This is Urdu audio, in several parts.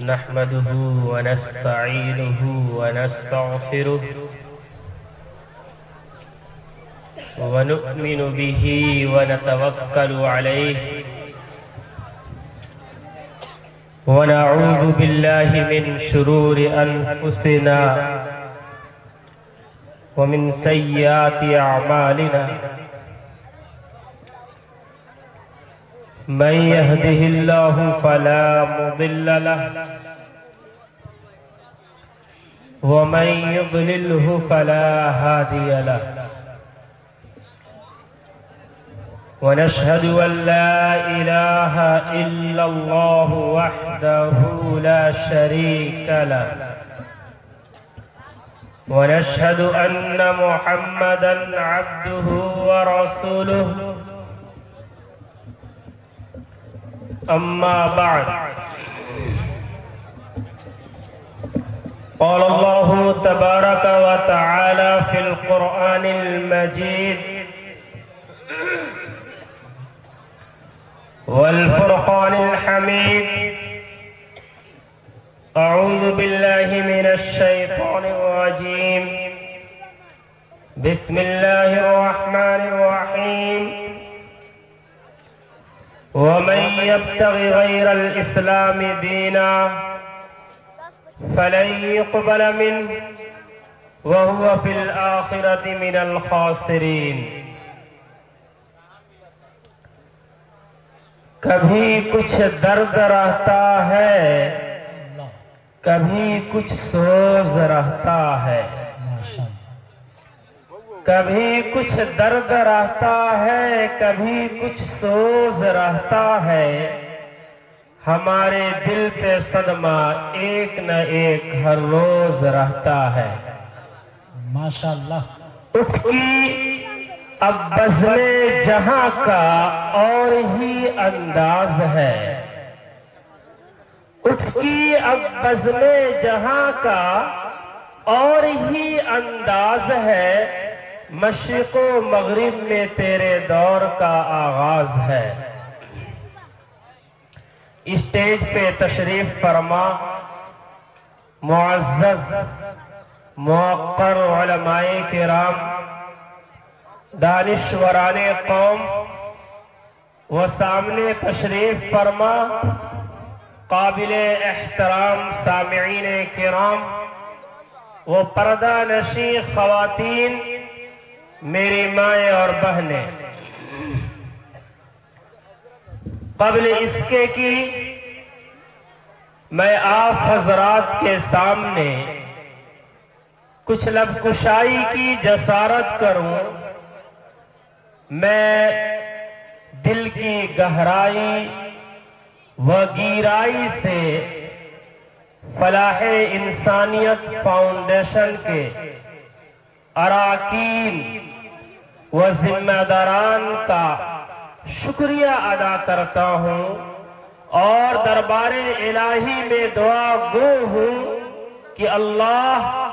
نحمده ونستعينه ونستغفره ونؤمن به ونتوكل عليه ونعوذ بالله من شرور أنفسنا ومن سيئات أعمالنا من يهده الله فلا مضل له ومن يضلله فلا هادي له ونشهد أن لا إله إلا الله وحده لا شريك له ونشهد أن محمدا عبده ورسوله أما بعد قال الله تبارك وتعالى في القرآن المجيد والفرقان الحميد أعوذ بالله من الشيطان الرجيم بسم الله الرحمن الرحيم ومن يبتغ غير الإسلام دينا فلن يقبل منه وهو في الآخرة من الخاسرين کبھی کچھ درد رہتا ہے کبھی کچھ سوز رہتا ہے کبھی کچھ درد رہتا ہے کبھی کچھ سوز رہتا ہے ہمارے دل پہ صدمہ ایک نہ ایک ہر روز رہتا ہے ماشاءاللہ اٹھ کی اب بزم جہاں کا اور ہی انداز ہے اٹھ کی اب بزم جہاں کا اور ہی انداز ہے مشرق و مغرب میں تیرے دور کا آغاز ہے اسٹیج پہ تشریف فرما معزز موقر علماء کرام دانشوران قوم وہ سامنے تشریف فرما قابل احترام سامعین کرام وہ پردہ نشین خواتین میری مائیں اور بہنیں قبل اس کے کہ میں آپ حضرات کے سامنے کچھ لب کشائی کی جسارت کروں میں دل کی گہرائی و گیرائی سے فلاح انسانیت فاؤنڈیشن کے اراکین و ذمہ داران کا شکریہ ادا کرتا ہوں اور دربار الہی میں دعا گو ہوں کہ اللہ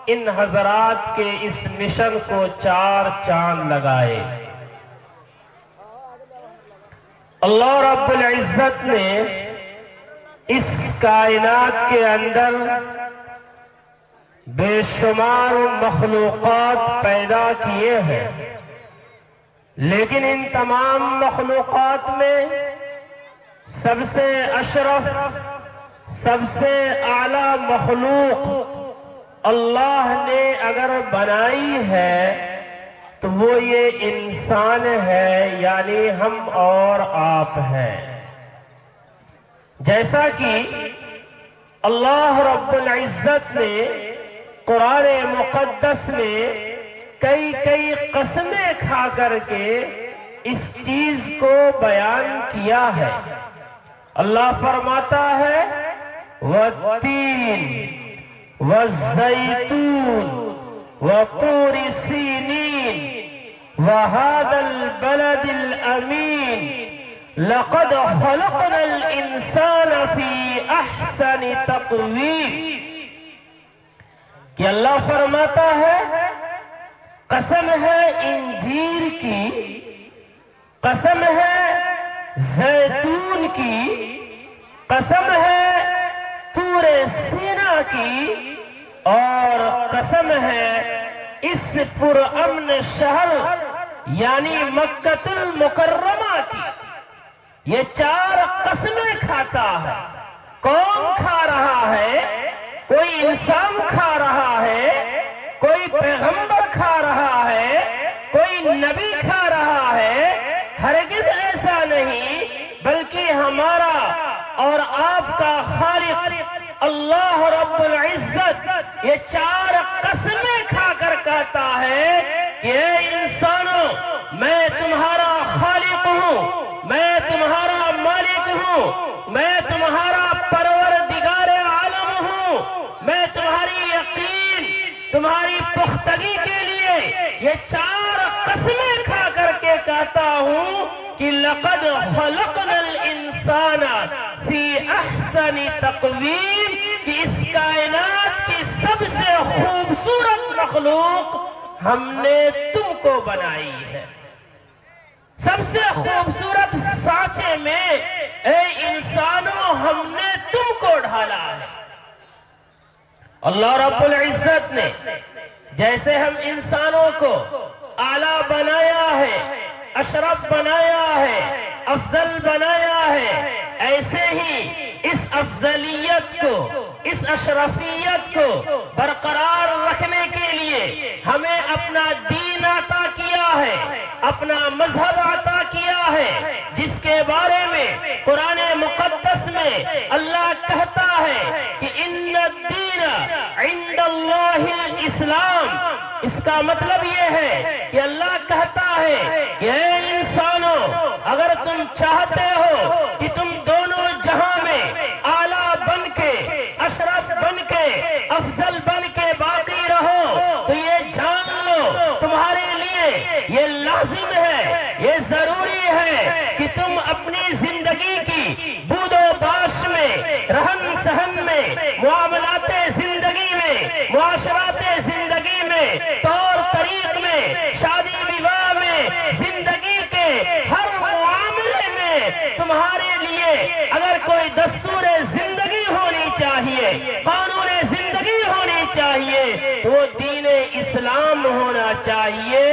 ان حضرات کے اس مشن کو 4 چاند لگائے اللہ رب العزت نے اس کائنات کے اندر بے شمار مخلوقات پیدا کیے ہیں لیکن ان تمام مخلوقات میں سب سے اشرف سب سے اعلی مخلوق اللہ نے اگر بنائی ہے تو وہ یہ انسان ہے یعنی ہم اور آپ ہیں جیسا کہ اللہ رب العزت نے قرآن مقدس میں کئی قسمیں کھا کر کے اس چیز کو بیان کیا ہے اللہ فرماتا ہے وَالتِّينِ وَالزَّيْتُونِ وَطُورِ سِينِينَ وَهَذَا الْبَلَدِ الْأَمِينِ لَقَدْ خَلَقْنَا الْإِنسَانَ فِي أَحْسَنِ تَقْوِيمٍ کہ اللہ فرماتا ہے قسم ہے انجیر کی قسم ہے زیتون کی قسم ہے کی اور قسم ہے اس پرامن شہر یعنی مکۃ المکرمہ کی. یہ 4 قسمیں کھاتا ہے. کون کھا رہا ہے؟ کوئی انسان کھا رہا ہے، کوئی پیغمبر کھا رہا ہے، کوئی نبی کھا رہا ہے. ہرگز ایسا نہیں، بلکہ ہمارا اور آپ کا خالق اللہ رب العزت یہ 4 قسمیں کھا کر کہتا ہے کہ اے انسانوں، میں تمہارا خالق ہوں، میں تمہارا مالک ہوں، میں تمہارا پروردگار عالم ہوں. میں تمہاری یقین، تمہاری پختگی کے لیے یہ 4 قسمیں کھا کر کے کہتا ہوں کہ لقد خلقنا الانسان فی احسن تقویم، کہ اس کائنات کی سب سے خوبصورت مخلوق ہم نے تم کو بنائی ہے. سب سے خوبصورت سانچے میں اے انسانوں ہم نے تم کو ڈھالا ہے. اللہ رب العزت نے جیسے ہم انسانوں کو اعلیٰ بنایا ہے، اشرف بنایا ہے، افضل بنایا ہے، ایسے ہی اس افضلیت کو، اس اشرفیت کو برقرار رکھنے کے لیے ہمیں اپنا دین عطا کیا ہے، اپنا مذہب عطا کیا ہے، جس کے بارے میں قرآن مقدس میں اللہ کہتا ہے کہ ان الدین عند اللہ الاسلام. اس کا مطلب یہ ہے کہ اللہ کہتا ہے کہ اے انسانوں، اگر تم چاہتے ہو کہ تم دونوں جہاں میں اعلیٰ بن کے، اشرف بن کے، افضل بن کے باقی رہو، تو یہ جان لو تمہارے لیے یہ لازم ہے، یہ ضروری ہے کہ تم اپنی زندگی کی بود و باش میں، رہن سہن میں، معاملات زندگی میں، معاشرات زندگی میں، طور طریق میں، شادی وواہ میں، زندگی کے ہر معاملے میں تمہارے لیے اگر کوئی دستور زندگی ہونی چاہیے، قانون زندگی ہونی چاہیے، تو وہ دین اسلام ہونا چاہیے،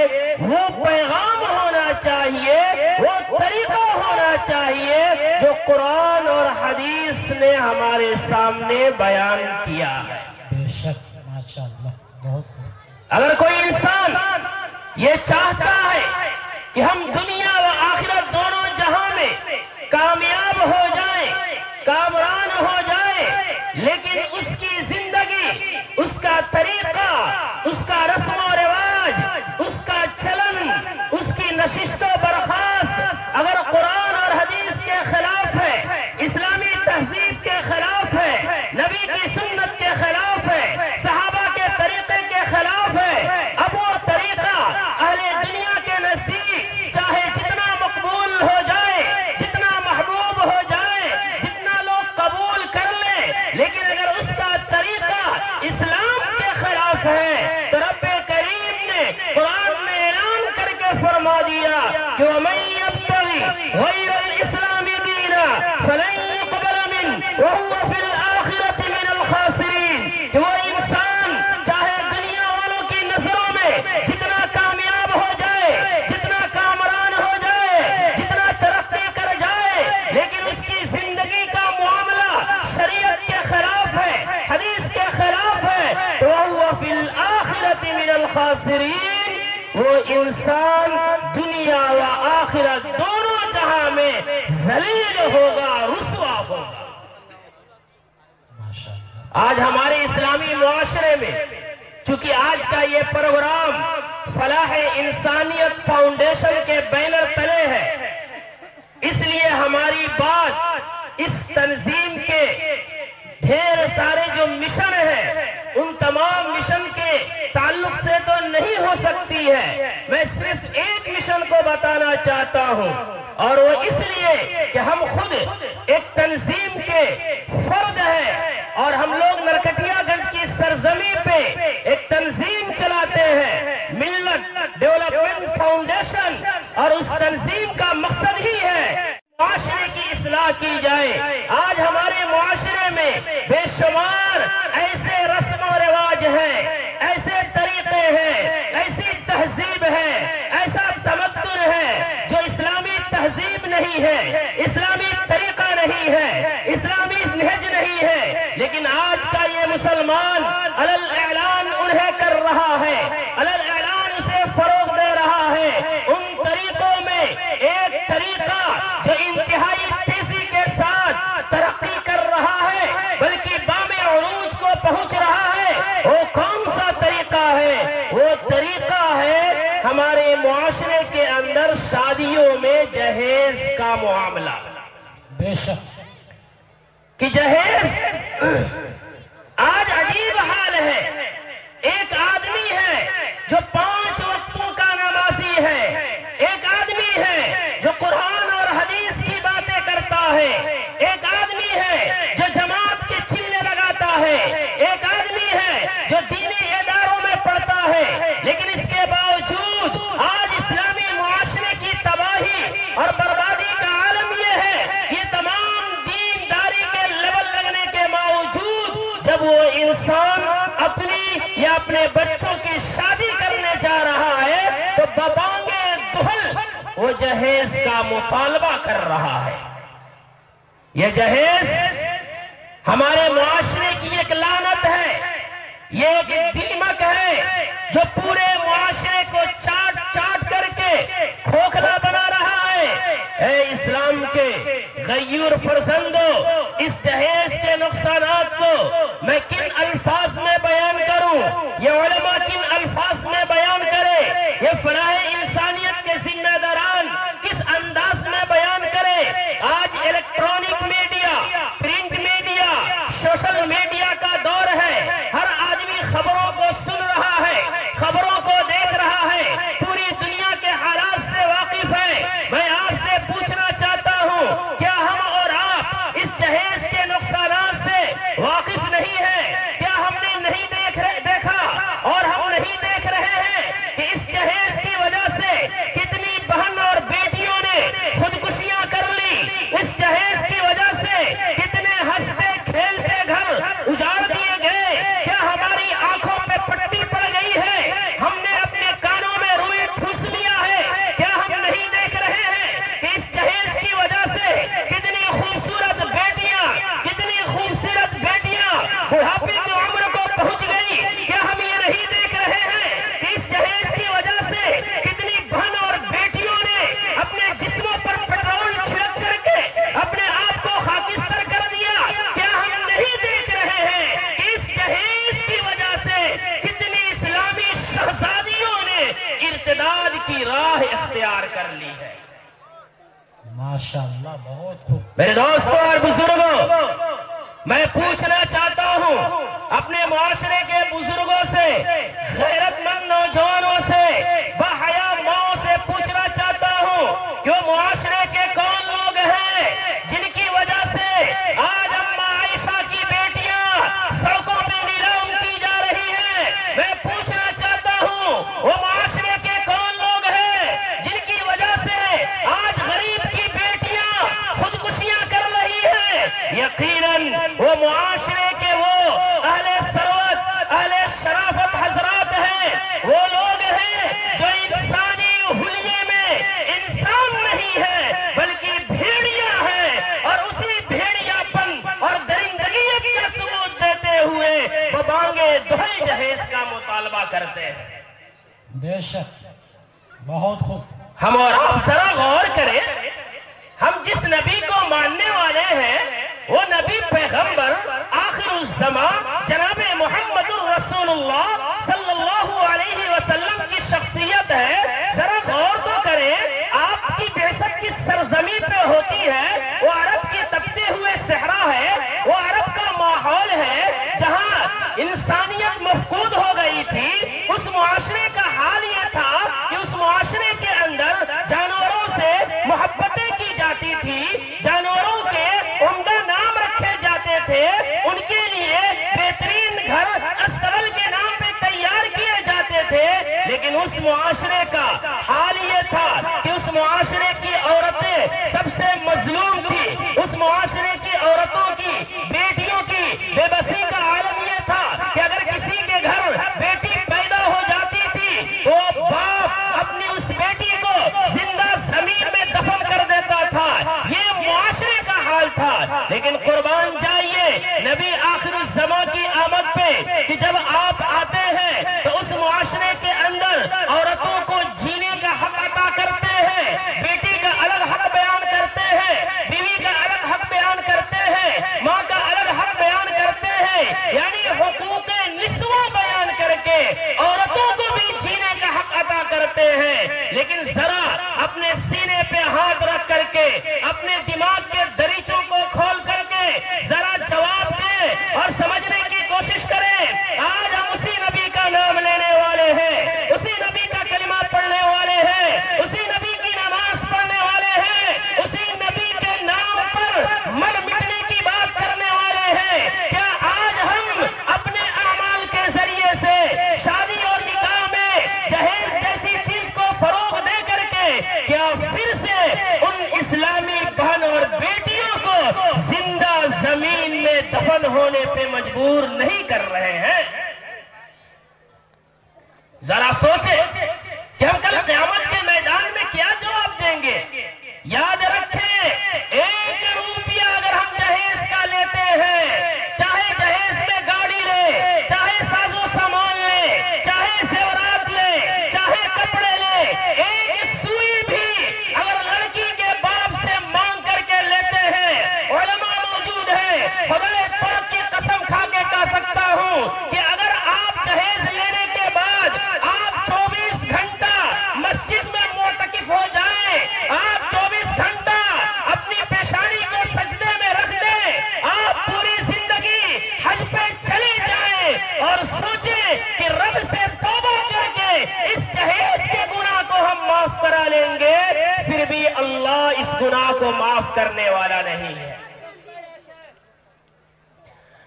وہ پیغام ہونا چاہیے، وہ طریقہ ہونا چاہیے جو قرآن اور حدیث نے ہمارے سامنے بیان کیا ہے. بے شک، ماشاءاللہ، بہت. اگر کوئی انسان یہ چاہتا ہے کہ ہم دنیا و آخرت دونوں جہاں میں کامیاب ہو جائیں، کامران ہو جائے، لیکن اس کی زندگی، اس کا طریقہ، اس کا رسم و رواج، اس کا چلن، اس کی نشست و برخاست اگر قرآن اور حدیث کے خلاف ہے، اسلامی تہذیب کے خلاف ہے، نبی کی سنت کے خلاف ہے، صحابہ کے طریقے کے خلاف ہے، اب وہ طریقہ اہل دنیا کے نزدیک چاہے جتنا مقبول ہو جائے، جتنا محبوب ہو جائے، جتنا لوگ قبول کر لیں، لیکن اگر اس کا طریقہ اسلام کے خلاف ہے تو رب کریم نے قرآن میں اعلان کر کے فرما دیا کہ وَمَن يَبْتَغِ غَيْرَ الْإِسْلَامِ دِينًا فَلَن يُقْبَلَ مِنْهُ وَهُوَ فِي الْآخِرَةِ مِنَ الْخَاسِرِينَ. کہ وہ انسان چاہے دنیا والوں کی نظروں میں جتنا کامیاب ہو جائے، جتنا کامران ہو جائے، جتنا ترقی کر جائے، لیکن اس کی زندگی کا معاملہ شریعت کے خلاف ہے، حدیث کے خلاف ہے، تو وَهُوَ فِي الْآخِرَةِ مِنَ الْخَاسِرِينَ. وہ انسان دنیا و آخرت دونوں جہاں میں ذلیل ہوگا، رسوا ہوگا. آج ہمارے اسلامی معاشرے میں چونکہ آج کا یہ پروگرام فلاح انسانیت فاؤنڈیشن کے بینر تلے ہے، اس لیے ہماری بات اس تنظیم کے ڈھیر سارے جو مشن ہیں ان تمام مشن کے تعلق سے تو نہیں ہو سکتی ہے. میں صرف ایک مشن کو بتانا چاہتا ہوں، اور وہ اس لیے کہ ہم خود ایک تنظیم کے فرد ہیں اور ہم لوگ نرکٹیا گنج کی سرزمین پہ ایک تنظیم چلاتے ہیں، ملت ڈیولپمنٹ فاؤنڈیشن، اور اس تنظیم کا مقصد ہی ہے معاشرے کی اصلاح کی جائے. آج ہمارے معاشرے میں بے شمار ایسے ہمارے معاشرے کے اندر شادیوں میں جہیز کا معاملہ، بے شک کہ جہیز آج عجیب حال ہے. ایک آدمی ہے جو 5 وقتوں کا نمازی ہے، ایک آدمی ہے جو قرآن اور حدیث کی باتیں کرتا ہے، ایک آدمی ہے جو جماعت کے چلے لگاتا ہے، ایک آدمی ہے جو دینی اداروں میں پڑھتا ہے، لیکن اس کے باوجود آج اسلامی معاشرے کی تباہی اور بربادی کا عالم یہ ہے. یہ تمام دینداری کے لیول لگنے کے باوجود جب وہ انسان اپنی یا اپنے بچوں کی شادی کرنے جا رہا ہے تو ببانگے دہل وہ جہیز کا مطالبہ کر رہا ہے. یہ جہیز ہمارے معاشرے کی ایک لعنت ہے، یہ ایک دیمک ہے جو پورے معاشرے کو چاٹ چاٹ کر کے کھوکھلا بنا رہا ہے. اے اسلام کے غیور فرزندوں، اس جہیز کے نقصانات کو میں کن الفاظ میں بیان کروں، یہ علماء کن الفاظ میں بیان کرے، یہ فلاح انسانیت کے ذمہ داران کس انداز میں بیان کرے. آج electronic media, print media, social media کا دور ہے. ہر آدمی خبروں کو سن رہا ہے، خبروں کو دیکھ رہا ہے، پوری دنیا کے حالات سے واقف ہے. میں آپ سے پوچھنا چاہتا ہوں، کیا ہم اور آپ اس جہیز کے نقصانات سے واقف نہیں ہیں؟ کیا ہم نے نہیں دیکھا اور ہم نہیں دیکھ رہے ہیں کہ اس جہیز کی وجہ سے کتنی بہن اور بیٹیوں نے خودکشیاں کر لی؟ اس جہیز کی وجہ سے کتنے ہنستے کھیلتے گھر اجاڑ دیے گئے؟ کیا ہماری آنکھوں پہ پٹی پڑ گئی ہے؟ ہم نے اپنے کانوں میں روئی ٹھوس لیا ہے؟ کیا ہم نہیں دیکھ رہے ہیں کہ اس جہیز کی وجہ سے کتنی خوبصورت بیٹیاں، کتنی خوبصورت بیٹیاں بڑھاپے کی عمر کو پہنچ گئی؟ کیا ہم یہ نہیں دیکھ رہے ہیں کہ اس جہیز کی وجہ سے کتنی بہن اور بیٹیوں نے اپنے جسموں پر پیٹرول چھڑک کر کے اپنے آپ کو خاکستر کر دیا؟ کیا ہم نہیں دیکھ رہے ہیں کہ اس جہیز کی وجہ سے کتنی اسلامی شہزادیوں نے ارتداد کی راہ اختیار کر لی ہے؟ ماشاءاللہ بہت خوب. میرے دوستوں اور بزرگوں، میں پوچھنا چاہتا ہوں اپنے معاشرے کے بزرگوں سے، غیرت مند نوجوانوں سے، باحیا ماؤں سے پوچھنا چاہتا ہوں کہ وہ معاشرے کے کون لوگ ہیں جن کی وجہ سے آج اماں عائشہ کی بیٹیاں سڑکوں پہ نیلام کی جا رہی ہیں؟ میں پوچھنا چاہتا ہوں وہ معاشرے کے کون لوگ ہیں جن کی وجہ سے آج غریب کی بیٹیاں خودکشیاں کر رہی ہیں؟ یقیناً وہ معاشرے کے وہ اہل ثروت، اہل شرافت حضرات ہیں، وہ لوگ ہیں جو انسانی حلیے میں انسان نہیں ہے بلکہ بھیڑیا ہے، اور اسی بھیڑیا پن اور درندگیت کا ثبوت دیتے ہوئے ببانگے دہل جہیز کا مطالبہ کرتے ہیں. بے شک بہت خوب. ہم اور آپ ذرا غور کریں، ہم جس نبی کو ماننے والے ہیں وہ نبی پیغمبر آخر الزمان جناب محمد الرسول اللہ صلی اللہ علیہ وسلم کی شخصیت ہے. ذرا غور تو کریں، آپ کی بعثت کس سرزمین پہ ہوتی ہے؟ وہ عرب کی تپتے ہوئے صحرا ہے، وہ عرب کا ماحول ہے جہاں انسانیت مفقود ہو گئی تھی. اس معاشرے کا حال یہ تھا کہ اس معاشرے کے اندر جانوروں سے محبتیں کی جاتی تھی، جانوروں کے عمدہ نام رکھے جاتے تھے، ان کے لیے بہترین گھر استبل کے نام پہ تیار کیے جاتے تھے. لیکن اس معاشرے کا حال یہ تھا کہ اس معاشرے کی عورتیں سب سے مظلوم تھی. اس معاشرے کی عورتوں کی، بیٹیوں کی بے بسی کا عالم یہ تھا کہ اگر کسی کے گھر بیٹی پیدا ہو جاتی تھی تو باپ اپنی اس بیٹی کو زندہ زمین میں دفن کر دیتا تھا. یہ معاشرے کا حال تھا. لیکن قربان جائیے نبی آخر الزمان کی آمد پہ کہ جب آپ آتے ہیں تو اس معاشرے کے اندر عورتوں مسلمان ہونے پہ مجبور نہیں کر رہے ہیں؟ ذرا سوچیں کہ ہم کل قیامت کے میدان میں کیا جواب دیں گے؟ یاد رکھیں، 1 روپیہ اگر ہم جہیز کا لیتے ہیں، چاہے جہیز میں گاڑی لے، چاہے ساز و سامان لے، چاہے زیورات لے، چاہے کپڑے لے، ایک سوئی بھی اگر لڑکی کے باپ سے مانگ کر کے لیتے ہیں، علماء موجود ہیں، خدا پاک کی قسم کھا کے کہہ سکتا ہوں کہ اگر آپ جہیز لینے کے بعد آپ 24 گھنٹہ مسجد میں معتکف ہو جائیں، آپ 24 گھنٹہ اپنی پیشانی کو سجدے میں رکھ دیں، آپ پوری زندگی حج پہ چلے جائیں اور سوچیں کہ رب سے توبہ کر کے اس جہیز کے گناہ کو ہم معاف کرا لیں گے، پھر بھی اللہ اس گناہ کو معاف کرنے والا نہیں ہے۔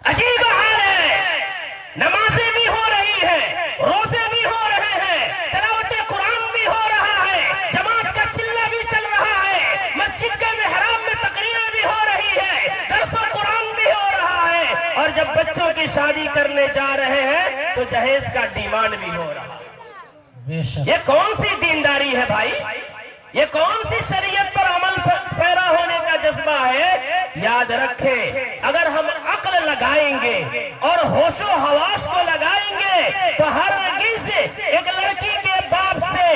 عجیب حال ہے، نمازیں بھی ہو رہی ہیں، روزے بھی ہو رہے ہیں، تلاوت قرآن بھی ہو رہا ہے، جماعت کا چلہ بھی چل رہا ہے، مسجد کے محراب میں تقریریں بھی ہو رہی ہے، درس و قرآن بھی ہو رہا ہے، اور جب بچوں کی شادی کرنے جا رہے ہیں تو جہیز کا ڈیمانڈ بھی ہو رہا ہے۔ بے شک یہ کون سی دینداری ہے بھائی؟ یہ کون سی شریعت پر عمل پیرا ہونے کا جذبہ ہے؟ یاد رکھیں، اگر ہم عقل لگائیں گے اور ہوش و حواس کو لگائیں گے تو ہرگز ایک لڑکی کے باپ سے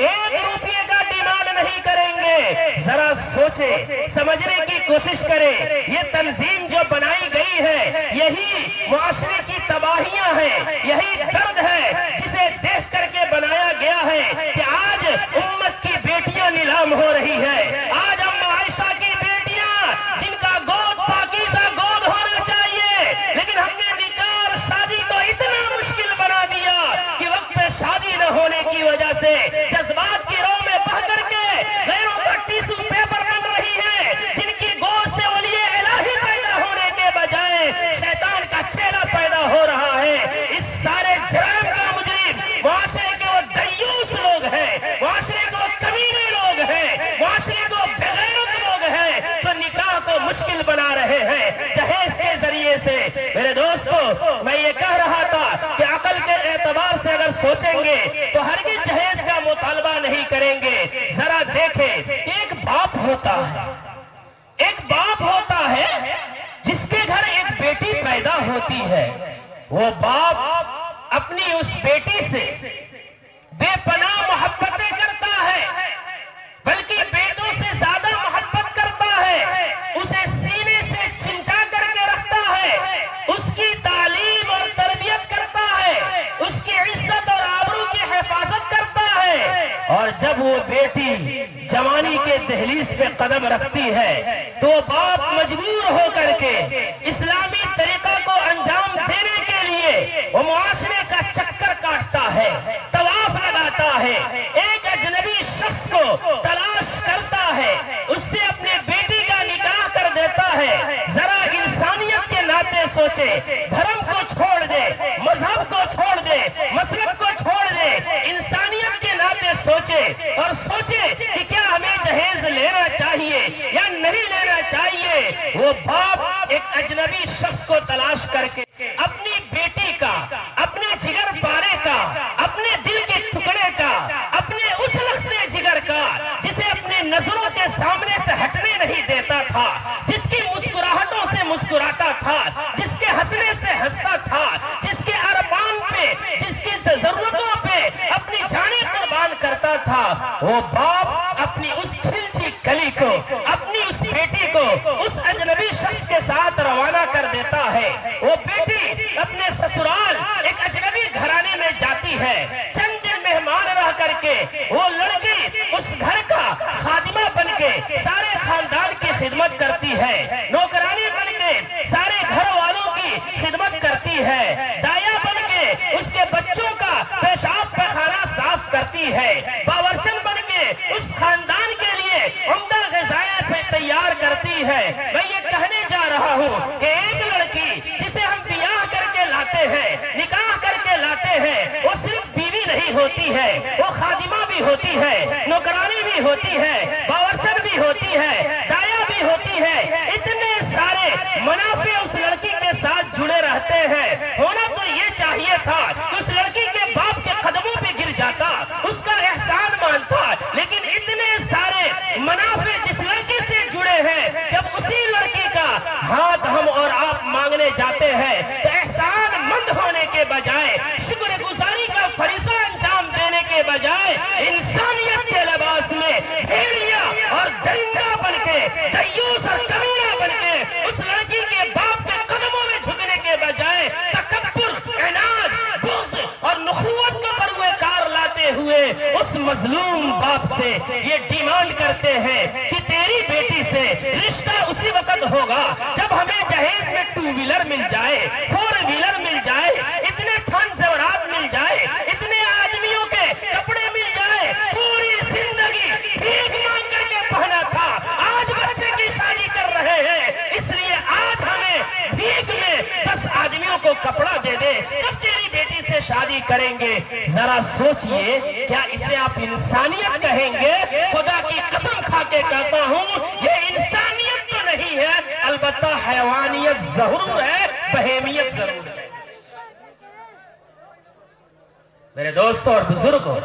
1 روپیے کا ڈیمانڈ نہیں کریں گے۔ ذرا سوچیں، سمجھنے کی کوشش کریں، یہ تنظیم جو بنائی گئی ہے یہی معاشرے کی تباہیاں ہیں، یہی درد ہے جسے دیکھ کر کے بنایا گیا ہے کہ آج امت کی بیٹیاں نیلام ہو رہی ہے۔ آج اما عائشہ کی بیٹیاں جن کا گود پاکیزہ گود ہونا چاہیے، لیکن ہم نے نکاح اور شادی کو اتنا مشکل بنا دیا کہ وقت پہ شادی نہ ہونے کی وجہ سے جذبات کی رو میں بہ کر کے غیروں کا ٹیسو پیپر بن رہی ہے، جن کی گود سے اولیاء الہی پیدا ہونے کے بجائے شیطان کا چہرہ پیدا ہو رہا ہے۔ اس سارے جرائم کا مجرم معاشرے کے وہ دیوس لوگ ہیں، معاشرے کو کمینے لوگ ہیں، معاشرے کو بغیرت لوگ ہیں جو نکاح کو مشکل بنا رہے ہیں جہیز کے ذریعے سے۔ میرے دوستو، میں یہ کہہ رہا تھا کہ عقل کے اعتبار سے اگر سوچیں گے تو ہرگز جہیز کا مطالبہ نہیں کریں گے۔ ذرا دیکھیں، ایک باپ ہوتا ہے جس کے گھر ایک بیٹی پیدا ہوتی ہے، وہ باپ اپنی اس بیٹی سے بے پناہ محبتیں کرتا ہے، بلکہ بیٹوں سے زیادہ محبت کرتا ہے، اسے سینے سے چمٹا کر کے رکھتا ہے، اس کی تعلیم اور تربیت کرتا ہے، اس کی عزت اور آبرو کی حفاظت کرتا ہے، اور جب وہ بیٹی جوانی کے دہلیز پہ قدم رکھتی ہے تو باپ مجبور ہو کر کے اسلامی طریقہ کو انجام دینے کے لیے وہ معاشرے کا چکر کاٹتا ہے، طواف لگاتا ہے، ایک اجنبی شخص کو تلاش کرتا ہے، اس سے اپنے بیٹی کا نکاح کر دیتا ہے۔ ذرا انسانیت کے ناطے سوچے، دھرم کو چھوڑ دے، مذہب کو چھوڑ دے، مسلک کو چھوڑ دے، انسانیت کے ناطے سوچے اور سوچے کہ کیا ہمیں جہیز لینا چاہیے یا نہیں لینا چاہیے۔ وہ باپ ایک اجنبی شخص کو تلاش کر کے اپنی بیٹی کا، اپنے جگر پارے کا، اپنے دل کے ٹکڑے کا، اپنے اس لختے جگر کا جسے اپنے نظروں کے سامنے سے ہٹنے نہیں دیتا تھا، جس کی مسکراہٹوں سے مسکراتا تھا، جس کے ہنسنے سے ہنستا تھا، جس کے ارمان پہ، جس کی ضرورتوں پہ اپنی جانیں قربان کرتا تھا، وہ باپ اپنی اس کھلتی کلی کو، اپنی اس بیٹی کو اس اجنبی شخص کے ساتھ روانہ کر دیتا ہے۔ وہ بیٹی اپنے سسرال ایک اجنبی گھرانے میں جاتی ہے، چند دن مہمان رہ کر کے وہ لڑکی اس گھر کا خادمہ بن کے سارے خاندان کی خدمت کرتی ہے، نوکرانی بن کے سارے گھر والوں کی خدمت کرتی ہے، دایا بن کے اس کے بچوں کا پیشاب پخانہ صاف کرتی ہے، باورچن بن کے اس خاندان کے لیے عمدہ غذائیں تیار کرتی ہے۔ میں یہ کہنے جا رہا ہوں کہ ایک لڑکی جسے ہم بیاہ کر کے لاتے ہیں، نکاح کر کے لاتے ہیں، وہ صرف بیوی نہیں ہوتی ہے، وہ خادمہ بھی ہوتی ہے، نوکرانی بھی ہوتی ہے، باورچن ہوتی ہے، دایا بھی ہوتی ہے، اتنے سارے منافع اس لڑکی کے ساتھ کرتے ہیں تو احسان مند ہونے کے بجائے شکر گزاری کا فریضہ انجام دینے کے بجائے انسانیت کے لباس میں بھیڑیا اور درندہ بن کے دیوس اور کمینہ بن کے اس لڑکی کے باپ کے قدموں میں جھکنے کے بجائے تکبر، عناد، بغض اور نخوت کو بروئے کار لاتے ہوئے اس مظلوم باپ سے یہ ڈیمانڈ کرتے ہیں کہ تیری بیٹی سے رشتہ اسی وقت ہوگا جب ہمیں جہیز میں 2 ویلر مل جائے، 4 ویلر مل جائے، اتنے تھن زیورات مل جائے، اتنے آدمیوں کے کپڑے مل جائے۔ پوری زندگی بھیک مانگ کر کے پہنا تھا، آج بچے کی شادی کر رہے ہیں، اس لیے آج ہمیں بھیک میں 10 آدمیوں کو کپڑا دے دے، جب تیری بیٹی سے شادی کریں گے۔ ذرا سوچئے، کیا اسے آپ انسانیت کہیں گے؟ خدا کی قسم کھا کے کہتا ہوں یہ انسانیت تو نہیں ہے، البتہ حیوانیت ضرور ہے، بہیمیت ضرور ہے۔ میرے دوستوں اور بزرگوں،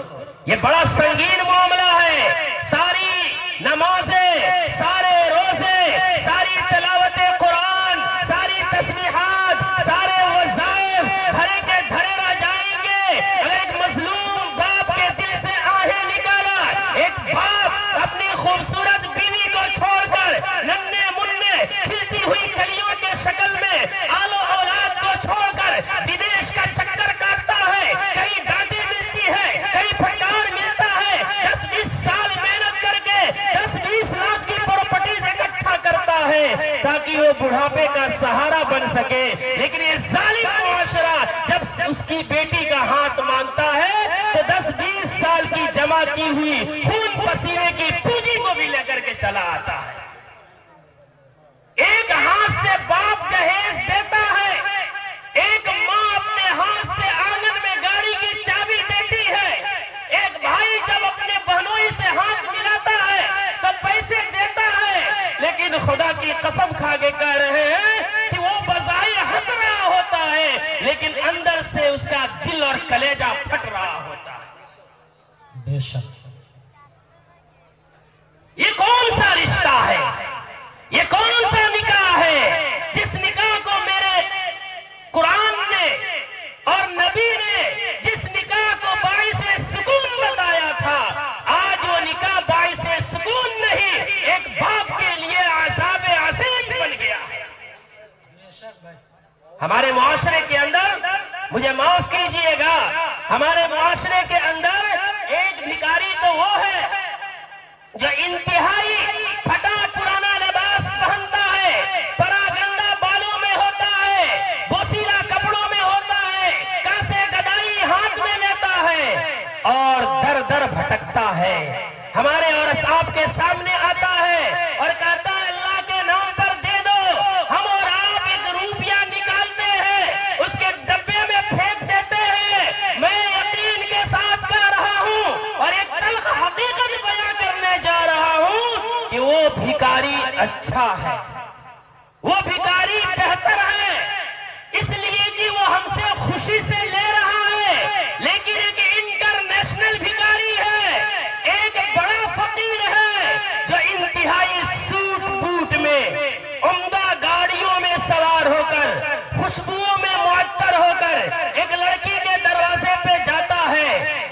یہ بڑا سنگین معاملہ ہے۔ ساری نمازیں، سارے روزے، ساری تلاوت قرآن، ساری تسبیحات، سارے وظائف دھرے کے دھرے رہ جائیں گے اگر ایک مظلوم باپ کے دل سے آہیں نکالا، ایک باپ اپنی خوبصورت بیوی کو چھوڑ کر ننھے منھے کھلتی ہوئی کلیوں کے شکل میں آل و اولاد کو چھوڑ کر بدیش کا چکر کاٹتا ہے، کہیں ڈانٹیں ملتی ہے، کہیں پھٹکار ملتا ہے، 10-20 سال محنت کر کے 10-20 لاکھ کی پراپرٹیز اکٹھا کرتا ہے تاکہ وہ بڑھاپے کا سہارا بن سکے، لیکن یہ ظالم معاشرہ جب اس کی بیٹی کا ہاتھ مانگتا ہے تو 10-20 سال کی جمع کی ہوئی خون پسینے کی پونجی کو بھی لے کر کے چلا آتا ہے۔ ایک ہاتھ سے باپ جہیز دیتا ہے، ایک ماں اپنے ہاتھ سے آنگن میں گاڑی کی چابی دیتی ہے، ایک بھائی جب اپنے بہنوئی سے ہاتھ ملاتا ہے تو پیسے دیتا ہے، لیکن خدا کی قسم کھا کے کہہ رہے ہیں کہ وہ بظاہر ہنس رہا ہوتا ہے لیکن اندر سے اس کا دل اور کلیجہ پھٹ رہا ہوتا ہے۔ بے شک یہ کون سا رشتہ ہے؟ یہ کون سا نکاح ہے جس نکاح کو میرے قرآن نے اور نبی نے جس نکاح کو باعث سکون بتایا تھا، آج وہ نکاح باعث سکون نہیں، ایک باپ کے لیے عذاب عظیم بن گیا ہے۔ ہمارے معاشرے کے اندر، مجھے معاف کیجئے گا، ہمارے معاشرے کے اندر ایک بھکاری تو وہ ہے جو انتہائی پھٹا پرانا لباس پہنتا ہے، پراگندہ بالوں میں ہوتا ہے، بوسیلہ کپڑوں میں ہوتا ہے، کاسے گدائی ہاتھ میں لیتا ہے اور در در بھٹکتا ہے، ہمارے اور آپ کے سامنے آتا ہے اور کہتا ہے اللہ کے نام پر دے دو، ہم اور آپ 1 روپیہ نکالتے ہیں، اس کے ڈبے میں پھینک دیتے ہیں۔ میں یقین کے ساتھ کہہ رہا ہوں اور ایک تلخ حقیقت بیان کرنے جا رہا ہوں کہ وہ بھکاری اچھا ہے، وہ بھکاری بہتر ہے، اس لیے کہ وہ ہم سے خوشی سے لے رہا ہے، لیکن ایک انٹرنیشنل بھکاری ہے، ایک بڑا فقیر ہے جو انتہائی سوٹ بوٹ میں، عمدہ گاڑیوں میں سوار ہو کر، خوشبوؤں میں معطر ہو کر ایک لڑکی کے دروازے پہ جاتا ہے،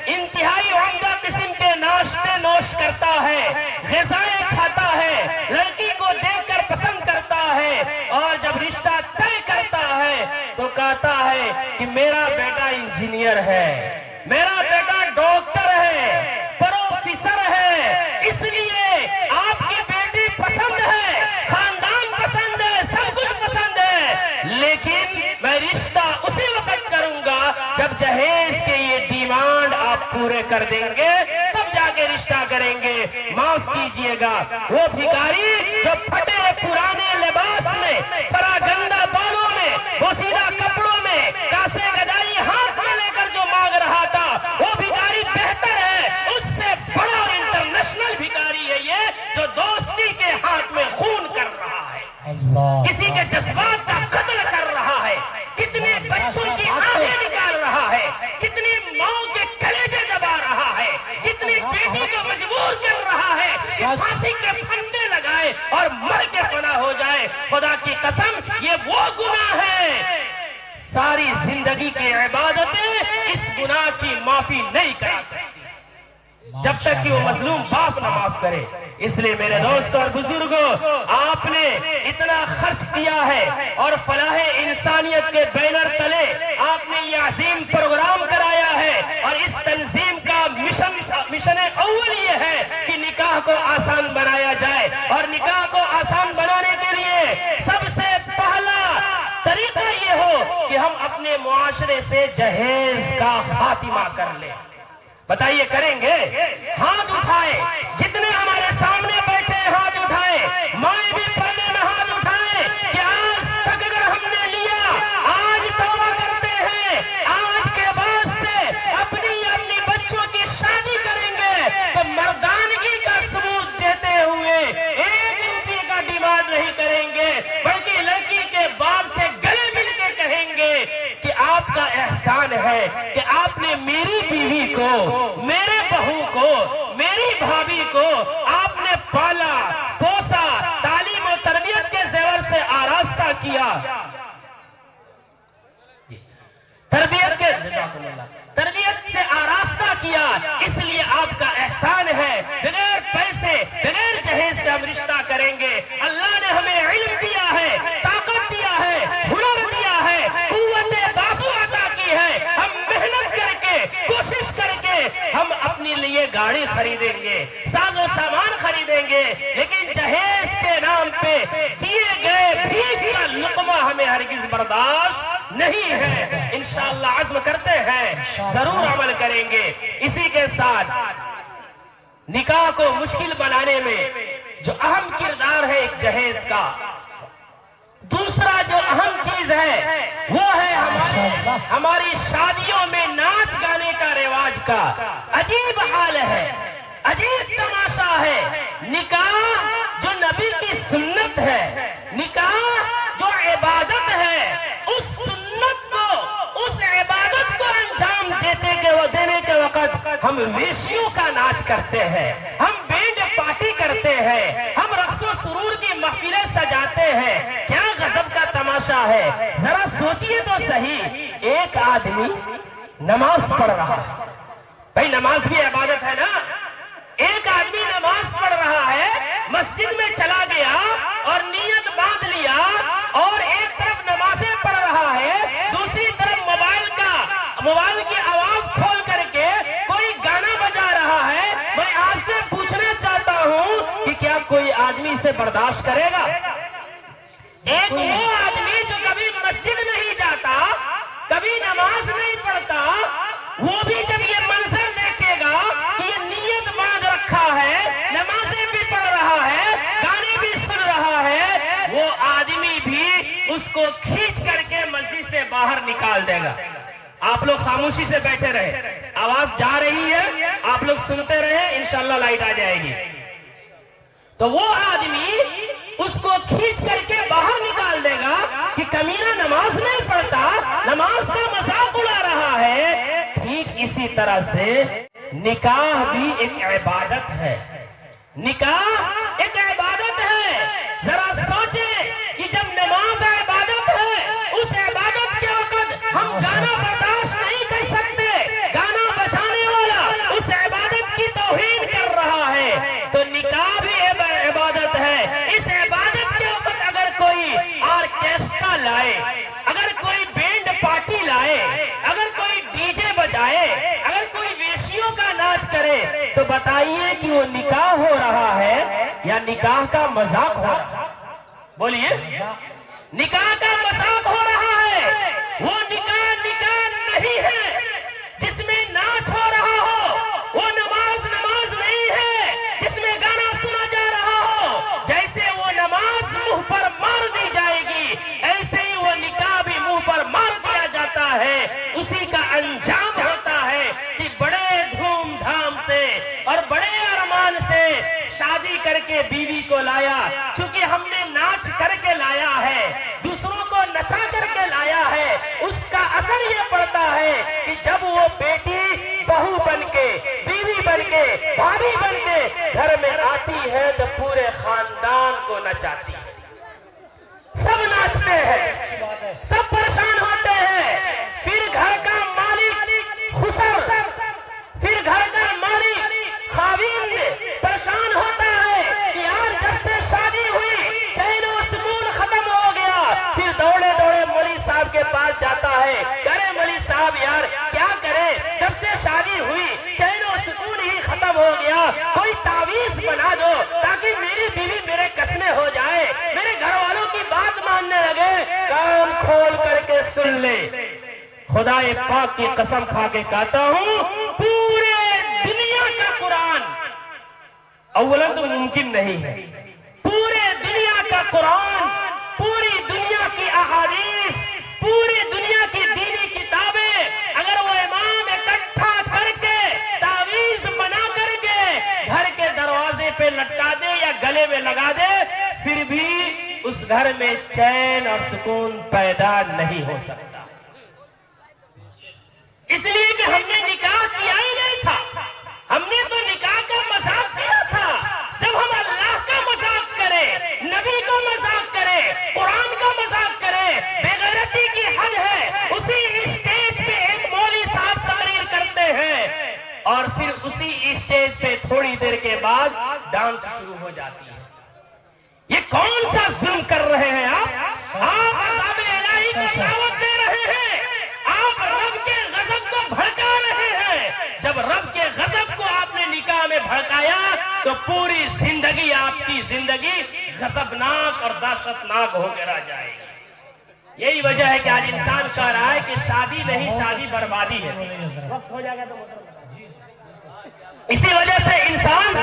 انتہائی عمدہ قسم کے ناشتے نوش کرتا ہے، غذائیں کھاتا ہے، لڑکی کو دیکھ کر پسند کرتا ہے اور جب رشتہ طے کرتا ہے تو کہتا ہے کہ میرا بیٹا انجینئر ہے، میرا بیٹا ڈاکٹر ہے، پروفیسر ہے، اس لیے آپ کی بیٹی پسند ہے، خاندان پسند ہے، سب کچھ پسند ہے، لیکن میں رشتہ اسی وقت کروں گا جب جہیز کے یہ ڈیمانڈ آپ پورے کر دیں گے، تب جا کے رشتہ کریں گے۔ معاف کیجئے گا، وہ بھکاری جو پھٹے پرانے لباس میں، پراگندہ بالوں میں، بوسیدہ کپڑوں میں، کاسے گدائی ہاتھ میں لے کر جو مانگ رہا تھا، وہ بھکاری بہتر ہے، اس سے بڑا انٹرنیشنل بھکاری ہے یہ جو دوستی کے ہاتھ میں خون کر رہا ہے، کسی کے جذبات کا قتل کر رہا ہے، کتنے بچوں کی آنکھیں نکال رہا ہے، کتنی ماں کے کلیجے دبا رہا ہے، کتنی بیٹی کو مجبور کر رہا ہے کہ پھانسی کے پھندے لگائے اور مر کے فنا ہو جائے۔ خدا کی قسم یہ وہ گناہ ہے ساری زندگی کی عبادتیں اس گناہ کی معافی نہیں کرا سکتی جب تک کہ وہ مظلوم باپ نہ معاف کرے. اس لیے میرے دوستوں اور بزرگوں، آپ نے اتنا خرچ کیا ہے اور فلاح انسانیت کے بینر تلے آپ نے یہ عظیم پروگرام کرایا ہے، اور اس تنظیم کا مشن اول یہ ہے کہ نکاح کو آسان بنایا جائے. اور نکاح کو آسان بنانے کے لیے سب سے پہلا طریقہ یہ ہو کہ ہم اپنے معاشرے سے جہیز کا خاتمہ کر لیں. بتائیے کریں گے؟ ہاتھ اٹھائے، جتنے ہمارے سامنے بیٹھے ہاتھ اٹھائے، مائیں بھی پردے میں ہاتھ اٹھائے کہ آج تک اگر ہم نے لیا، آج توبہ کرتے ہیں، آج کے بعد سے اپنی بچوں کی شادی کریں گے تو مردانگی کا ثبوت دیتے ہوئے 1 روپے کا ڈیمانڈ نہیں کریں گے، بلکہ لڑکی کے باپ سے گلے مل کے کہیں گے کہ آپ کا احسان ہے کہ آپ نے میری بیوی کو، میرے بہو کو، میری بھابھی کو آپ نے پالا پوسا، تعلیم و تربیت کے زیور سے آراستہ کیا، تربیت سے آراستہ کیا، اس لیے آپ کا احسان ہے. بغیر پیسے، بغیر جہیز کے ہم رشتہ کریں گے. اللہ نے ہمیں علم دیا ہے، طاقت دیا ہے، ہنر دیا ہے، قوت بازو عطا کی ہے. ہم محنت کر کے، کوشش کر کے ہم اپنے لیے گاڑی خریدیں گے، ساز و سامان خریدیں گے، لیکن جہیز کے نام پہ دیے گئے بھیک کا لقمہ ہمیں ہرگز برداشت نہیں ہے. انشاءاللہ عزم کرتے ہیں، ضرور عمل کریں گے. اسی کے ساتھ نکاح کو مشکل بنانے میں جو اہم کردار ہے ایک جہیز کا، دوسرا جو اہم چیز ہے وہ ہے ہماری شادیوں میں ناچ گانے کا رواج کا. عجیب حال ہے، عجیب تماشا ہے. نکاح جو نبی کی سنت ہے، نکاح جو عبادت ہے، اس سنت کو، اس عبادت کو انجام دینے کے وقت ہم ویشیوں کا ناچ کرتے ہیں، ہم بینڈ پارٹی کرتے ہیں، ہم رقص و سرور کی محفلیں سجاتے ہیں. کیا غضب کا تماشا ہے. ذرا سوچئے تو صحیح، ایک آدمی نماز پڑھ رہا ہے، بھائی نماز بھی عبادت ہے نا. ایک آدمی نماز پڑھ رہا ہے، مسجد میں چلا گیا اور نیت باندھ لیا، اور ایک طرف نمازیں پڑھ رہا ہے، دوسری طرف موبائل کی آواز کھول کر کے کوئی گانا بجا رہا ہے. میں آپ سے پوچھنا چاہتا ہوں کہ کیا کوئی آدمی اسے برداشت کرے گا؟ ایک وہ آدمی جو کبھی مسجد نہیں جاتا، کبھی نماز نہیں پڑھتا، وہ بھی جب یہ منظر دیکھے گا کہ یہ نیت باندھ رکھا ہے، نمازیں بھی پڑھ رہا ہے، گانے بھی سن رہا ہے، وہ آدمی بھی اس کو کھینچ کر کے مسجد سے باہر نکال دے گا. آپ لوگ خاموشی سے بیٹھے رہے، آواز جا رہی ہے، آپ لوگ سنتے رہے، انشاءاللہ لائٹ آ جائے گی. تو وہ آدمی اس کو کھینچ کر کے باہر نکال دے گا کہ کمینہ نماز نہیں پڑھتا، نماز کا مذاق اڑا رہا ہے. ٹھیک اسی طرح سے نکاح بھی ایک عبادت ہے، نکاح ایک عبادت ہے. ذرا سوچیں کہ جب نماز عبادت ہے، اس عبادت کے وقت ہم گانا برداشت نہیں کر سکتے، گانا بجانے والا اس عبادت کی توہین کر رہا ہے، تو نکاح بھی عبادت ہے. اس عبادت کے وقت اگر کوئی آرکیسٹرا لائے، اگر کوئی بینڈ پارٹی لائے، اگر کوئی ڈی جے بجائے، اگر کوئی ویشیوں کا ناچ کرے، تو بتائیے کہ وہ نکاح ہو رہا ہے یا نکاح کا مذاق ہو رہا ہے؟ بولیے. نکاح کا مذاق ہو رہا ہے. وہ نکاح نہیں ہے جس میں ناچ ہو رہا ہو، وہ نماز نہیں ہے جس میں گانا سنا جا رہا ہو. جیسے وہ نماز منہ پر مار دی جائے گی، ایسے ہی وہ نکاح بھی منہ پر مار دیا جاتا ہے. اسی کا انجام ہوتا ہے کہ بڑے دھوم دھام سے اور بڑے ارمان سے شادی کر کے بیوی کو لایا. چونکہ ہم نے ناچ کر کے لایا ہے، دوسروں کو نچا کر کے لایا ہے، اس کا اثر یہ پڑتا ہے کہ جب وہ بیٹی بہو بن کے، بیوی بن کے، بھابھی بن کے گھر میں آتی ہے تو پورے خاندان کو نچاتی ہے. سب ناچتے ہیں، سب پریشان ہوتے ہیں. جاتا ہے، کرے مولوی صاحب یار کیا کرے، جب سے شادی ہوئی چین و سکون ہی ختم ہو گیا، کوئی تعویذ بنا دو تاکہ میری بیوی میرے قسمیں ہو جائے، میرے گھر والوں کی بات ماننے لگے۔ کان کھول کر کے سن لے، خدا پاک کی قسم کھا کے کہتا ہوں، پورے دنیا کا قرآن اولا تو ممکن نہیں ہے، پورے دنیا کا قرآن، پوری دنیا کی احادیث، پوری دنیا کی دینی کتابیں اگر وہ امام اکٹھا کر کے تعویذ بنا کر کے گھر کے دروازے پہ لٹکا دے یا گلے میں لگا دے، پھر بھی اس گھر میں چین اور سکون پیدا نہیں ہو سکتا، اس لیے کہ ہم نے نکاح کیا ہی نہیں تھا، ہم نے تو نکاح کا مذاق کیا تھا۔ جب ہم اللہ کا مذاق کرے، نبی کا مذاق کرے، قرآن کا مذاق کرے، بے غیرتی کی حد ہے۔ اسی اسٹیج پہ ایک مولوی صاحب تقریر کرتے ہیں اور پھر اسی اسٹیج پہ تھوڑی دیر کے بعد ڈانس شروع ہو جاتی ہے۔ یہ کون سا ظلم کر رہے ہیں آپ عذاب الہی کا دعوت دے رہے ہیں، آپ رب کے غضب کو بھڑکا رہے ہیں۔ جب رب کے غضب کو آپ نے نکاح میں بھڑکایا تو پوری زندگی آپ کی زندگی غضبناک اور دہشتناک ہو کر آ جائے گی۔ یہی وجہ ہے کہ آج انسان کہہ رہا ہے کہ شادی نہیں، شادی بربادی ہے۔ وقت ہو جائے گا تو اسی وجہ سے انسان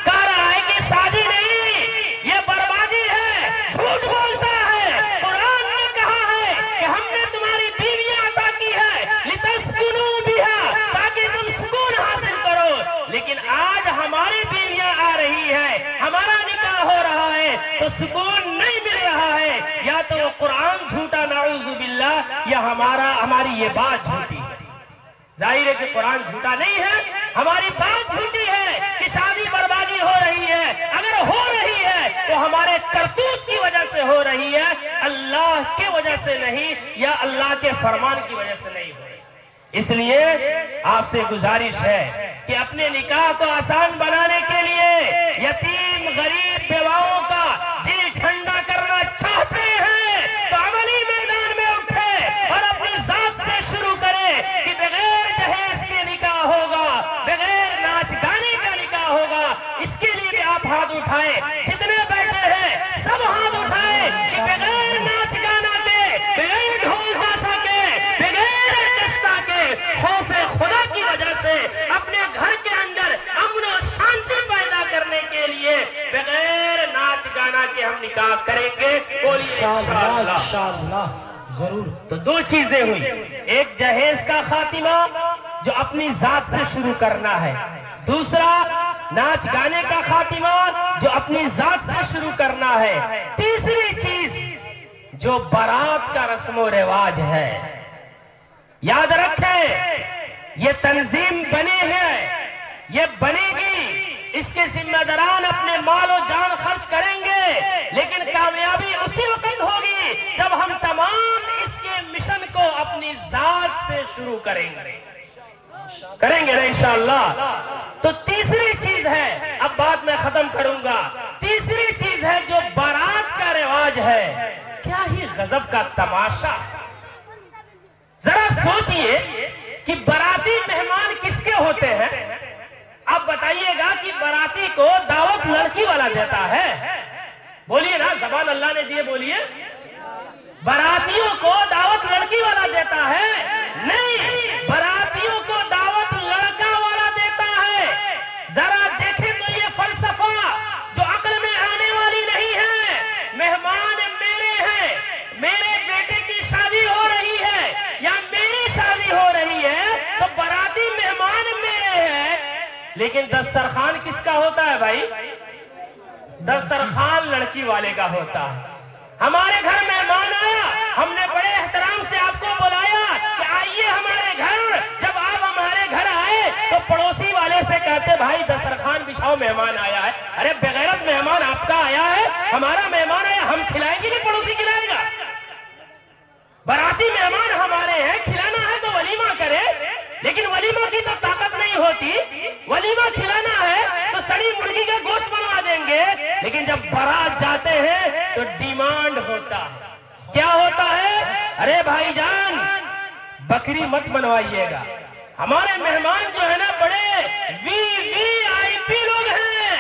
کہہ رہا ہے کہ شادی نہیں، یہ بربادی ہے، جھوٹ بولتا ہے۔ قرآن نے کہا ہے کہ ہم نے تمہاری بیویاں عطا کی ہے لتسکنوا بہا، تاکہ تم سکون حاصل کرو، لیکن آج ہماری بیویاں آ رہی ہے، ہمارا نکاح ہو رہا ہے تو سکون نہیں مل رہا ہے، یا تو وہ قرآن جھوٹا نعوذ باللہ یا ہماری یہ بات جھوٹی ہے۔ ظاہر ہے کہ قرآن جھوٹا نہیں ہے، ہماری بات جھوٹی ہے کہ شادی بربادی ہو رہی ہے۔ اگر ہو رہی ہے تو ہمارے کرتوت کی وجہ سے ہو رہی ہے، اللہ کی وجہ سے نہیں، یا اللہ کے فرمان کی وجہ سے نہیں ہو رہی۔ اس لیے آپ سے گزارش ہے کہ اپنے نکاح کو آسان بنانے کے لیے یتیم غریب بیواؤں کا دل ٹھنڈا کرنا چاہتے ہیں تو عملی میدان میں اٹھے اور اپنی ذات سے شروع کرے کہ بغیر جہیز کے نکاح ہوگا، بغیر ناچ گانے کا نکاح ہوگا۔ اس کے لیے بھی آپ ہاتھ اٹھائیں، جتنے بیٹھے ہیں سب ہاتھ اٹھائیں کہ بغیر ناچ گانا کے، بغیر ڈھول تاشا کے، بغیر آرکیسٹرا کے، خوف خدا کی وجہ سے اپنے گھر کے اندر امن و شانتی پیدا کرنے کے لیے بغیر ناچ گانا کے ہم نکاح کریں گے۔ بولیے انشاءاللہ، ضرور۔ تو دو چیزیں ہوئی، ایک جہیز کا خاتمہ جو اپنی ذات سے شروع کرنا ہے، دوسرا ناچ گانے کا خاتمہ جو اپنی ذات سے شروع کرنا ہے، تیسری چیز جو بارات کا رسم و رواج ہے۔ یاد رکھیں یہ تنظیم بنی ہے، یہ بنے گی، اس کے ذمہ داران اپنے مال و جان خرچ کریں گے، لیکن کامیابی اسی وقت ہوگی جب ہم تمام اس کے مشن کو اپنی ذات سے شروع کریں گے نا انشاءاللہ۔ تو تیسری چیز ہے، اب بات میں ختم کروں گا، تیسری چیز ہے جو بارات کا رواج ہے۔ کیا ہی غضب کا تماشا، ذرا سوچئے کہ باراتی مہمان کس کے ہوتے ہیں؟ اب بتائیے گا کہ باراتی کو دعوت لڑکی والا دیتا ہے؟ بولیے نا، زبان اللہ نے دیے، بولیے۔ براتیوں کو دعوت لڑکی والا دیتا ہے؟ نہیں، براتیوں کو دعوت لڑکا والا دیتا ہے۔ ذرا دیکھیں تو یہ فلسفہ جو عقل میں آنے والی نہیں ہے۔ مہمان میرے ہیں، میرے بیٹے کی شادی ہو رہی ہے یا میری شادی ہو رہی ہے تو باراتی مہمان میرے ہیں، لیکن دسترخوان کس کا ہوتا ہے بھائی؟ دسترخوان لڑکی والے کا ہوتا ہے۔ ہمارے گھر مہمان آیا، ہم نے بڑے احترام سے آپ کو بلایا کہ آئیے ہمارے گھر۔ جب آپ ہمارے گھر آئے تو پڑوسی والے سے کہتے بھائی دسترخوان بچھاؤ، مہمان آیا ہے۔ ارے بغیرت مہمان آپ کا آیا ہے، ہمارا مہمان آیا، ہم کھلائیں گے کہ پڑوسی کھلائے گا؟ باراتی مہمان ہمارے ہیں، کھلانا ہے تو ولیمہ کرے، لیکن ولیمہ کی تو طاقت نہیں ہوتی۔ ولیمہ کھلانا ہے تو سڑی مرغی کا گوشت بنوا دیں گے، لیکن جب بارات جاتے ہیں تو ڈیمانڈ ہوتا ہے۔ کیا ہوتا ہے؟ ارے بھائی جان بکری مت بنوائیے گا. ہمارے مہمان جو ہے نا بڑے VIP لوگ ہیں.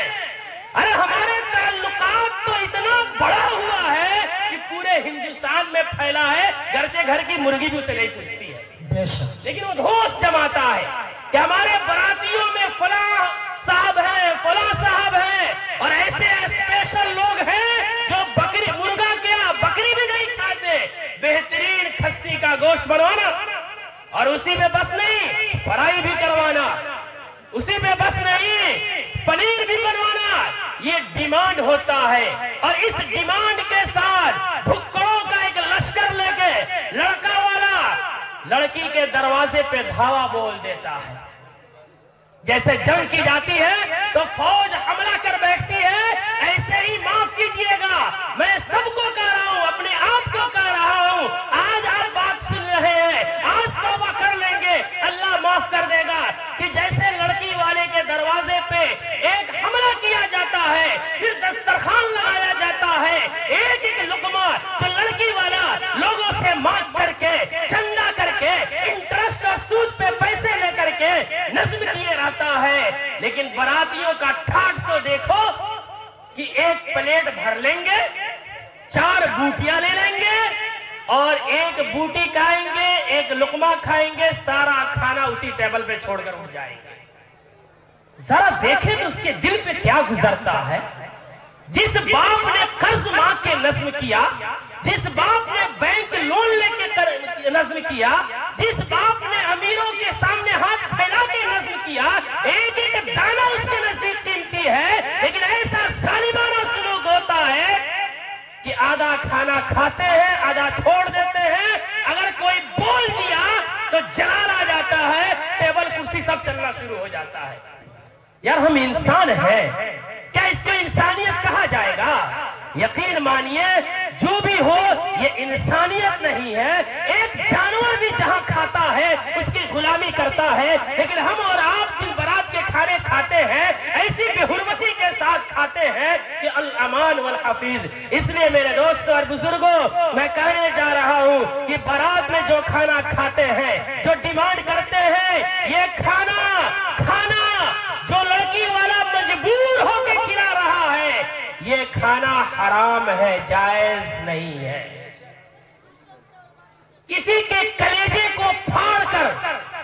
ارے ہمارے تعلقات تو اتنا بڑا ہوا ہے کہ پورے ہندوستان میں پھیلا ہے. گھر سے گھر کی مرغی بھی اسے نہیں پوچھتی ہے, لیکن وہ دوست جماتا ہے کہ ہمارے براتیوں میں فلاں صاحب ہے, فلاں صاحب ہے, اور ایسے اسپیشل لوگ ہیں جو بکری مرغا کیا بکری بھی نہیں کھاتے. بہترین کھسی کا گوشت بنوانا اور اسی میں بس نہیں فرائی بھی کروانا, اسی میں بس نہیں پنیر بھی بنوانا, یہ ڈیمانڈ ہوتا ہے. اور اس ڈیمانڈ کے ساتھ بھکڑوں کا ایک لشکر لے کے لڑکا والا لڑکی کے دروازے پہ دھاوا بول دیتا ہے. جیسے جنگ کی جاتی ہے تو فوج حملہ کر بیٹھتی ہے, ایسے ہی معاف کیجیے گا, میں سب کو کہہ رہا ہوں, اپنے آپ کو کہہ رہا ہوں, آج آپ بات سن رہے ہیں, آج توبہ کر لیں گے, اللہ معاف کر دے گا. کہ جیسے لڑکی والے کے دروازے پہ ایک حملہ کیا جاتا ہے, پھر دسترخوان لگایا جاتا ہے, ایک ایک لقمہ جو لڑکی والا لوگوں سے مانگ کر کے چندہ کر کے انٹرسٹ اور سود پہ پیسے لے کر کے نظم کیے رہتا ہے. لیکن براتیوں کا ٹھاٹ تو دیکھو کہ ایک پلیٹ بھر لیں گے, 4 بوٹیاں لے لیں گے اور ایک بوٹی کھائیں گے, ایک لقمہ کھائیں گے, سارا کھانا اسی ٹیبل پہ چھوڑ کر اٹھ جائیں گے. ذرا دیکھیں تو اس کے دل پہ کیا گزرتا ہے. جس باپ نے قرض مانگ کے نظم کیا, جس باپ نے بینک لون لے کے نظم کیا, جس باپ نے امیروں کے سامنے ہاتھ پھیلا کے نظم کیا, ایک ایک دانہ اس کے نزدیک قیمتی ہے, لیکن ایسا ظالمانہ سلوک ہوتا ہے کہ آدھا کھانا کھاتے ہیں, آدھا چھوڑ دیتے ہیں. اگر کوئی بول دیا تو جلال آ جاتا ہے, ٹیبل کرسی سب چلنا شروع ہو جاتا ہے. یار ہم انسان ہیں, کیا اس کو انسانیت کہا جائے گا؟ یقین مانیے جو بھی ہو یہ انسانیت نہیں ہے. ایک جانور بھی جہاں کھاتا ہے اس کی غلامی کرتا ہے, لیکن ہم اور آپ جن برات کے کھانے کھاتے ہیں ایسی بے حرمتی کے ساتھ کھاتے ہیں کہ الامان والحفیظ. اس لیے میرے دوستوں اور بزرگوں میں کہنے جا رہا ہوں کہ برات میں جو کھانا کھاتے ہیں, جو ڈیمانڈ کرتے ہیں, یہ کھانا جو لڑکی والا مجبور ہو کے کھلا رہا ہے, یہ کھانا حرام ہے, جائز نہیں ہے. کسی کے کلیجے کو پھاڑ کر,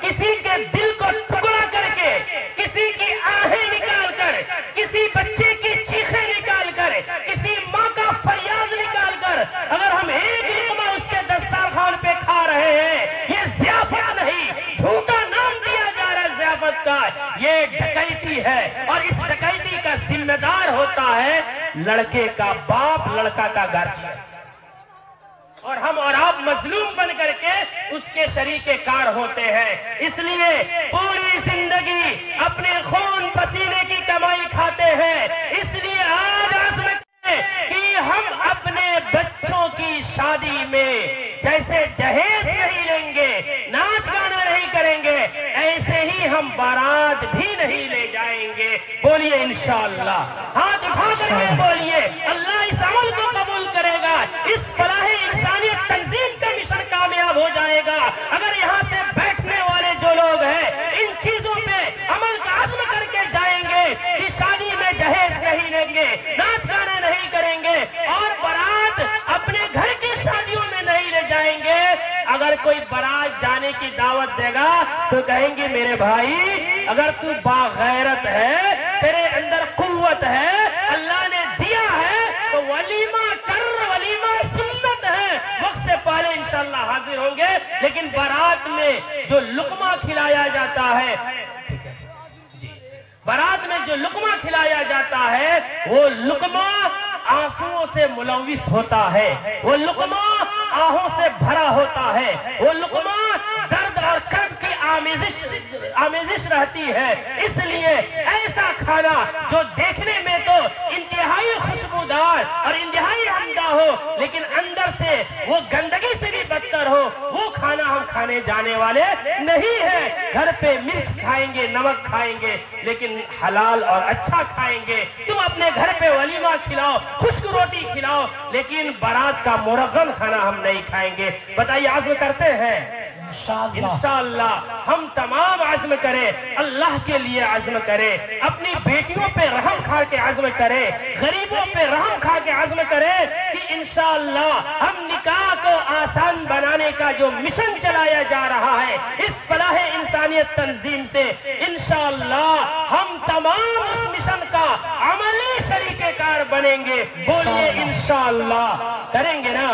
کسی کے دل کو ٹکڑا کر کے, کسی کی آہیں نکال کر, کسی بچے کی چیخیں نکال کر, کسی ماں کا فریاد نکال کر اگر ہم ایک لقمہ اس کے دسترخوان پہ کھا رہے ہیں, یہ ضیافت نہیں, جھوٹا نام دیا جا رہا ہے ضیافت کا, یہ ڈکیتی ہے. اور اس ڈکیتی کا ذمہ دار ہوتا ہے لڑکے کا باپ, لڑکا کا گارجین. اور ہم اور آپ مظلوم بن کر کے اس کے شریک کار ہوتے ہیں. اس لیے پوری زندگی اپنے خون پسینے کی کمائی کھاتے ہیں. اس لیے آج عزم ہے کہ ہم اپنے بچوں کی شادی میں جیسے جہیز نہیں لیں گے, ناچ گانا نہیں کریں گے, ایسے ہی ہم بارات بھی نہیں لے جائیں گے. بولیے انشاءاللہ, ہاتھ اٹھا کر کے بولیے, اللہ اس عمل کو قبول کرے گا. اس فلاح انسانیت تنظیم کا مشن کامیاب ہو جائے گا اگر یہاں سے بیٹھنے والے جو لوگ ہیں ان چیزوں پہ عمل کا عزم کر کے جائیں گے کہ شادی میں جہیز نہیں لیں گے, ناچ گانا نہیں کریں گے, اور بارات اپنے گھر کی شادیوں میں نہیں لے جائیں گے. اگر کوئی بارات جانے کی دعوت دے گا تو کہیں گے میرے بھائی اگر تو باغیرت ہے, تیرے اندر قوت ہے, اللہ نے دیا ہے تو ولیمہ کر, ولیمہ سنت ہے, وقت سے پہلے انشاءاللہ حاضر ہوں گے. لیکن بارات میں جو لقمہ کھلایا جاتا ہے, بارات میں جو لقمہ کھلایا جاتا ہے وہ لقمہ آنسوؤں سے ملوث ہوتا ہے, وہ لقمہ آہوں سے بھرا ہوتا ہے, وہ لقمہ درد اور کرب کی آمیزش رہتی ہے. اس لیے ایسا کھانا جو دیکھنے میں تو انتہائی خوشبودار اور انتہائی عمدہ ہو لیکن اندر سے وہ گندگی سے بھی بدتر ہو, وہ کھانا ہم کھانے جانے والے نہیں ہیں. گھر پہ مرچ کھائیں گے, نمک کھائیں گے, لیکن حلال اور اچھا کھائیں گے. تم اپنے گھر پہ ولیمہ کھلاؤ, خشک روٹی کھلاؤ, لیکن بارات کا مرغن کھانا ہم نہیں کھائیں گے. بتائیے عزم کرتے ہیں؟ انشاءاللہ ہم تمام عزم کریں، اللہ کے لیے عزم کریں، اپنی بیٹیوں پہ رحم کھا کے عزم کریں، غریبوں پہ رحم کھا کے عزم کریں کہ انشاءاللہ ہم نکاح کو آسان بنانے کا جو مشن چلایا جا رہا ہے اس فلاح انسانیت تنظیم سے، انشاءاللہ ہم تمام اس مشن کا عملی شریک کار بنیں گے۔ بولیے انشاءاللہ، کریں گے نا؟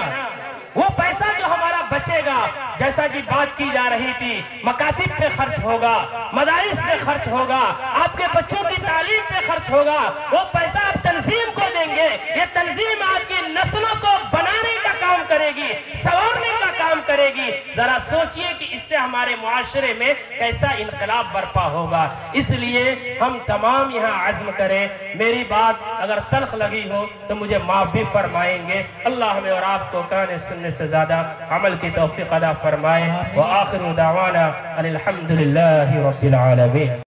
وہ پیسہ جو ہمارا بچے گا، جیسا کہ بات کی جا رہی تھی، مکاتب پہ خرچ ہوگا، مدارس پہ خرچ ہوگا، آپ کے بچوں کی تعلیم پہ خرچ ہوگا، وہ پیسہ آپ تنظیم کو دیں گے۔ یہ تنظیم آپ کی نسلوں کو بنانے کا کام کرے گی، سنوارنے کا کام کرے گی۔ ذرا سوچئے کہ اس سے ہمارے معاشرے میں کیسا انقلاب برپا ہوگا۔ اس لیے ہم تمام یہاں عزم کریں۔ میری بات اگر تلخ لگی ہو تو مجھے معاف بھی فرمائیں گے۔ اللہ ہمیں اور آپ کو کہنے سننے سے زیادہ عمل کی توفیق عطا فرمائے۔ وآخر دعوانا ان الحمد للہ رب العالمین۔